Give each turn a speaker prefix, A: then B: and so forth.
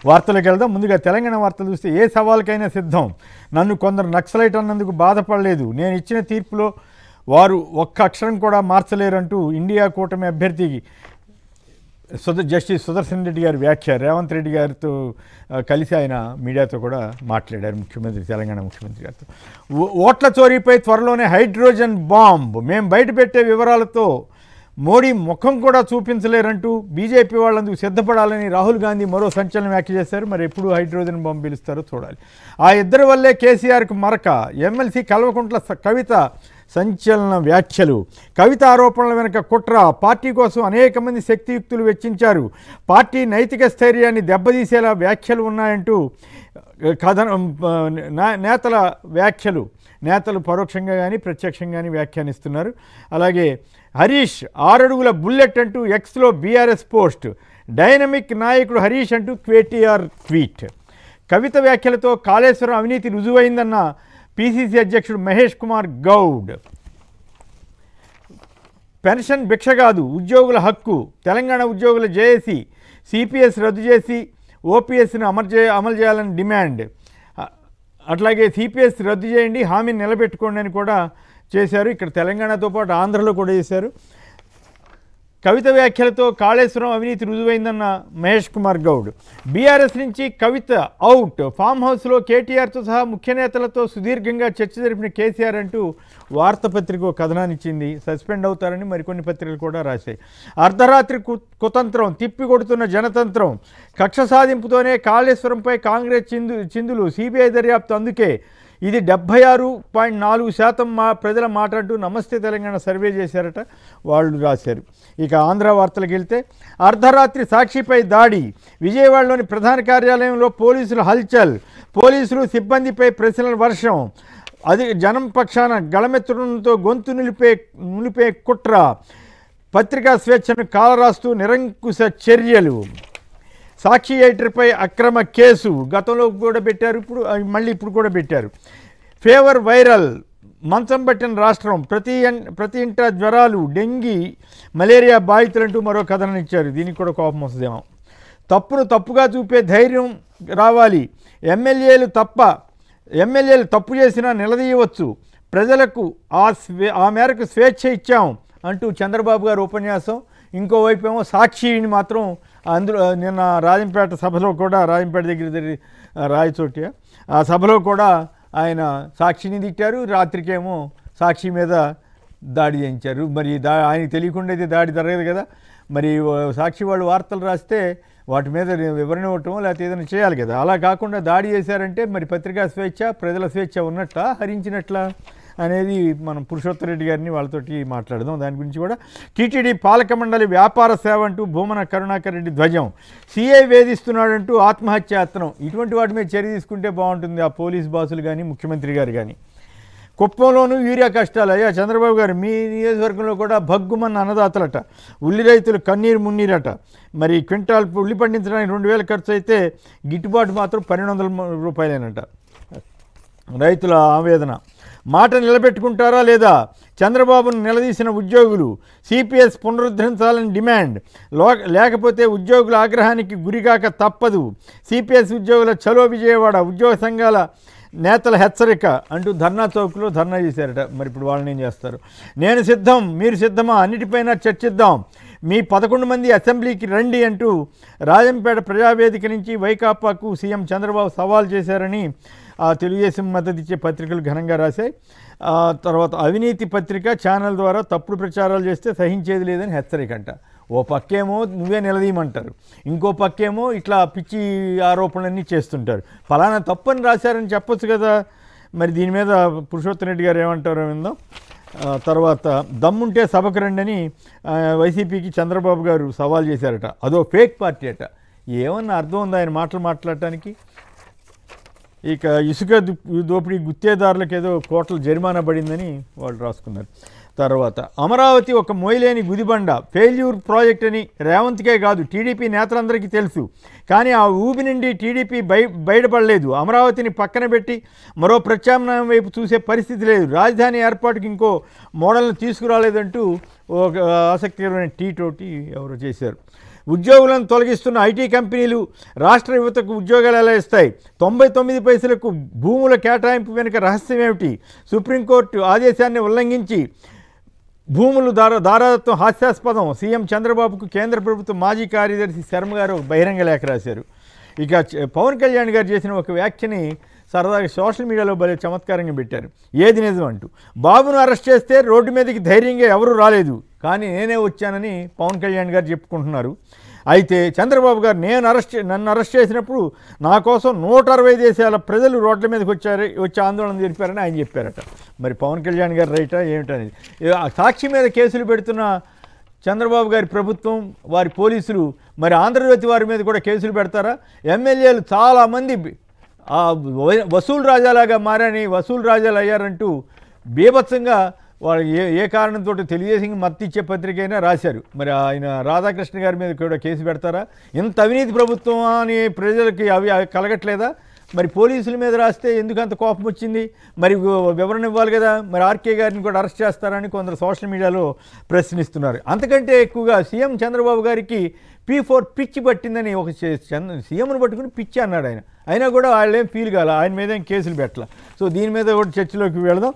A: వార్తలకు వెళ్దాం. ముందుగా తెలంగాణ వార్తలు చూస్తే ఏ సవాల్కైనా సిద్ధం, నన్ను కొందరు నక్సలైట్ అన్నందుకు బాధపడలేదు, నేను ఇచ్చిన తీర్పులో వారు ఒక్క అక్షరం కూడా మార్చలేరంటూ ఇండియా కూటమి అభ్యర్థికి జస్టిస్ సుదర్శన్ రెడ్డి గారి వ్యాఖ్య. రేవంత్ రెడ్డి గారితో కలిసి ఆయన మీడియాతో కూడా మాట్లాడారు, తెలంగాణ ముఖ్యమంత్రి గారితో. ఓట్ల చోరీపై త్వరలోనే హైడ్రోజన్ బాంబ్, మేము బయటపెట్టే వివరాలతో మోడీ ముఖం కూడా చూపించలేరంటూ బీజేపీ వాళ్ళందుకు సిద్ధపడాలని రాహుల్ గాంధీ మరో సంచలన వ్యాఖ్య చేశారు. మరి ఎప్పుడు హైడ్రోజన్ బాంబు పిలుస్తారో చూడాలి. ఆ ఇద్దరి వల్లే కేసీఆర్కు మరక, ఎమ్మెల్సీ కల్వకుంట్ల కవిత సంచలన వ్యాఖ్యలు. కవిత ఆరోపణల వెనుక కుట్ర, పార్టీ కోసం అనేక మంది శక్తియుక్తులు వెచ్చించారు, పార్టీ నైతిక స్థైర్యాన్ని దెబ్బతీసేలా వ్యాఖ్యలు ఉన్నాయంటూ నేతల వ్యాఖ్యలు. నేతలు పరోక్షంగా కానీ ప్రత్యక్షంగా కానీ వ్యాఖ్యానిస్తున్నారు. అలాగే హరీష్ 6 అడుగుల బుల్లెట్ అంటూ ఎక్స్లో బీఆర్ఎస్ పోస్ట్, డైనమిక్ నాయకుడు హరీష్ అంటూ కేటీఆర్ ట్వీట్. కవిత వ్యాఖ్యలతో కాళేశ్వరం అవినీతి రుజువైందన్న పిసిసి అధ్యక్షుడు మహేష్ కుమార్ గౌడ్. పెన్షన్ భిక్ష కాదు, ఉద్యోగుల హక్కు, తెలంగాణ ఉద్యోగుల జేఏసీ సిపిఎస్ రద్దు చేసి ఓపీఎస్ని అమలు చేయాలని డిమాండ్. అట్లాగే సిపిఎస్ రద్దు చేయండి, హామీని నిలబెట్టుకోండి అని కూడా చేశారు. ఇక్కడ తెలంగాణతో పాటు ఆంధ్రలో కూడా చేశారు. కవిత వ్యాఖ్యలతో కాళేశ్వరం అవినీతి రుజువైందన్న మహేష్ కుమార్ గౌడ్. బీఆర్ఎస్ నుంచి కవిత అవుట్, ఫామ్ హౌస్లో కేటీఆర్తో సహా ముఖ్య నేతలతో సుదీర్ఘంగా చర్చ జరిపిన కేసీఆర్ అంటూ వార్తాపత్రిక కథనాన్ని ఇచ్చింది. సస్పెండ్ అవుతారని మరికొన్ని పత్రికలు కూడా రాశాయి. అర్ధరాత్రి కుతంత్రం, తిప్పికొడుతున్న జనతంత్రం, కక్ష సాధింపుతోనే కాళేశ్వరంపై కాంగ్రెస్ చిందులు, సిబిఐ దర్యాప్తు అందుకే, ఇది 76.4% ప్రజల మాట అంటూ నమస్తే తెలంగాణ సర్వే చేశారట, వాళ్ళు రాశారు. ఇక ఆంధ్ర వార్తలకు వెళ్తే, అర్ధరాత్రి సాక్షిపై దాడి, విజయవాడలోని ప్రధాన కార్యాలయంలో పోలీసులు హల్చల్, పోలీసులు సిబ్బందిపై ప్రశ్నల వర్షం, అది జనం పక్షాన గళమెత్తడంతో గొంతు నిలిపే కుట్ర, పత్రికా స్వేచ్ఛను కాలరాస్తూ నిరంకుశ చర్యలు, సాక్షి ఎడిటర్పై అక్రమ కేసు, గతంలో కూడా పెట్టారు, ఇప్పుడు కూడా పెట్టారు. ఫీవర్ వైరల్, మంచం పట్టిన రాష్ట్రం, ప్రతి ఇంట జ్వరాలు, డెంగీ మలేరియా బాధితులంటూ మరో కథనం ఇచ్చారు. దీనికి కూడా కోపం వస్తుందేమో. తప్పును తప్పుగా చూపే ధైర్యం రావాలి, ఎమ్మెల్యేలు తప్పు చేసినా నిలదీయవచ్చు, ప్రజలకు ఆ మేరకు స్వేచ్ఛ ఇచ్చాం అంటూ చంద్రబాబు గారు ఉపన్యాసం. ఇంకోవైపు ఏమో సాక్షిని మాత్రం అందులో నిన్న రాజంపేట సభలో కూడా, రాజంపేట దగ్గర రాయచోటి ఆ సభలో కూడా ఆయన సాక్షిని తిట్టారు, రాత్రికేమో సాక్షి మీద దాడి చేయించారు. మరి ఆయనకి తెలియకుండా అయితే దాడి జరగదు కదా. మరి సాక్షి వాళ్ళు వార్తలు రాస్తే వాటి మీద వివరణ ఇవ్వటం లేకపోతే ఏదైనా చేయాలి కదా. అలా కాకుండా దాడి చేశారంటే మరి పత్రికా స్వేచ్ఛ, ప్రజల స్వేచ్ఛ ఉన్నట్ల, హరించినట్ల అనేది మనం పురుషోత్తరెడ్డి గారిని వాళ్ళతోటి మాట్లాడదాం. దాని గురించి కూడా. టీటీడీ పాలక మండలి వ్యాపార సేవ అంటూ భూమన కరుణాకర్ రెడ్డి ధ్వజం, సీఐ వేధిస్తున్నాడంటూ ఆత్మహత్యాయత్నం. ఇటువంటి వాటి మీద చర్య తీసుకుంటే బాగుంటుంది ఆ పోలీస్ బాసులు కానీ ముఖ్యమంత్రి గారు కానీ. కుప్పంలోనూ యూరియా కష్టాలు. అయ్యా చంద్రబాబు గారు, మీ నియోజకవర్గంలో కూడా భగ్గుమన్న అన్నదాతలట, ఉల్లి రైతులు కన్నీరు మున్నీరట. మరి క్వింటాల్ ఉల్లి పండించడానికి 2000 ఖర్చు అయితే గిట్టుబాటు మాత్రం 1200 రూపాయలేనట. రైతుల ఆవేదన. మాట నిలబెట్టుకుంటారా లేదా, చంద్రబాబును నిలదీసిన ఉద్యోగులు, సిపిఎస్ పునరుద్ధరించాలని డిమాండ్, లేకపోతే ఉద్యోగుల ఆగ్రహానికి గురికాక తప్పదు, సిపిఎస్ ఉద్యోగుల చలో విజయవాడ, ఉద్యోగ సంఘాల నేతల హెచ్చరిక అంటూ ధర్నా చౌక్లో ధర్నా చేశారట. మరి ఇప్పుడు వాళ్ళని ఏం చేస్తారు. నేను సిద్ధం, మీరు సిద్ధమా, అన్నిటిపైన చర్చిద్దాం, మీ 11 మంది అసెంబ్లీకి రండి అంటూ రాజంపేట ప్రజావేదిక నుంచి వైకాపాకు సీఎం చంద్రబాబు సవాల్ చేశారని తెలుగుదేశం మద్దతు ఇచ్చే పత్రికలు ఘనంగా రాశాయి. తర్వాత అవినీతి పత్రిక ఛానల్ ద్వారా తప్పుడు ప్రచారాలు చేస్తే సహించేది లేదని హెచ్చరిక అంట. ఓ పక్కేమో నువ్వే నిలదీయమంటారు, ఇంకో పక్కేమో ఇట్లా పిచ్చి ఆరోపణలన్నీ చేస్తుంటారు. ఫలానా తప్పని రాశారని చెప్పొచ్చు కదా. మరి దీని మీద పురుషోత్తరెడ్డి గారు ఏమంటారో విందాం. తర్వాత దమ్ముంటే సభకు రండి అని వైసీపీకి చంద్రబాబు గారు సవాల్ చేశారట. అదో ఫేక్ పార్టీ అట. ఏమన్నా అర్థం ఉందా ఆయన మాట్లాడటానికి. ఇక ఇసుక దోపిడీ గుత్తేదారులకు ఏదో కోట్ల జరిమానా పడిందని వాళ్ళు రాసుకున్నారు. తర్వాత అమరావతి ఒక మోయలేని గుదిబండ, ఫెయిల్యూర్ ప్రాజెక్ట్ అని రేవంత్కే కాదు టీడీపీ నేతలందరికీ తెలుసు. కానీ ఆ ఊబి నుండి టీడీపీ బయటపడలేదు. అమరావతిని పక్కన పెట్టి మరో ప్రత్యామ్నాయం వైపు చూసే పరిస్థితి లేదు. రాజధాని ఏర్పాటుకి ఇంకో మోడల్ని తీసుకురాలేదంటూ ఒక ఆసక్తికరమైన టీటోటి ఎవరో చేశారు. ఉద్యోగులను తొలగిస్తున్న ఐటీ కంపెనీలు రాష్ట్ర యువతకు ఉద్యోగాలు ఎలా ఇస్తాయి? 99 పైసలకు భూముల కేటాయింపు వెనుక రహస్యం ఏమిటి? సుప్రీంకోర్టు ఆదేశాన్ని ఉల్లంఘించి భూములు దారాదత్వం హాస్యాస్పదం. సీఎం చంద్రబాబుకు కేంద్ర ప్రభుత్వ మాజీ కార్యదర్శి శర్మ గారు బహిరంగ లేఖ రాశారు. ఇక పవన్ కళ్యాణ్ గారు చేసిన ఒక వ్యాఖ్యని సరదాగా సోషల్ మీడియాలో భలే చమత్కారంగా పెట్టారు. ఏది నిజం అంటూ. బాబును అరెస్ట్ చేస్తే రోడ్డు మీదకి ధైర్యంగా ఎవరూ రాలేదు, కానీ నేనే వచ్చానని పవన్ కళ్యాణ్ గారు చెప్పుకుంటున్నారు. అయితే చంద్రబాబు గారు నన్ను అరెస్ట్ చేసినప్పుడు నా కోసం 160 దేశాల ప్రజలు రోడ్ల మీదకి వచ్చి ఆందోళన జరిపారని ఆయన చెప్పారట. మరి పవన్ కళ్యాణ్ గారు రైటా ఏమిటనేది. సాక్షి మీద కేసులు పెడుతున్న చంద్రబాబు గారి ప్రభుత్వం, వారి పోలీసులు మరి ఆంధ్రజ్యోతి వారి మీద కూడా కేసులు పెడతారా? ఎమ్మెల్యేలు చాలామంది వసూలు రాజాలాగా మారని, వసూలు రాజాలు అయ్యారంటూ బీభత్సంగా వాళ్ళు ఏ కారణంతో తెలుగుదేశం మద్దతు ఇచ్చే పత్రిక అయినా రాశారు. మరి ఆయన రాధాకృష్ణ గారి మీద కూడా కేసు పెడతారా? ఇంత అవినీతి ప్రభుత్వం అని ప్రజలకి అవి కలగట్లేదా? మరి పోలీసుల మీద రాస్తే ఎందుకు అంత కోపం వచ్చింది? మరి వివరణ ఇవ్వాలి కదా. మరి ఆర్కే గారిని కూడా అరెస్ట్ చేస్తారని కొందరు సోషల్ మీడియాలో ప్రశ్నిస్తున్నారు. అంతకంటే ఎక్కువగా సీఎం చంద్రబాబు గారికి P4 పిచ్చి పట్టిందని ఒక సీఎంను పట్టుకుని పిచ్చి అన్నాడు ఆయన. అయినా కూడా వాళ్ళేం ఫీల్ కాలే, ఆయన మీద ఏం కేసులు పెట్టాల. సో దీని మీద కూడా చర్చలోకి వెళదాం.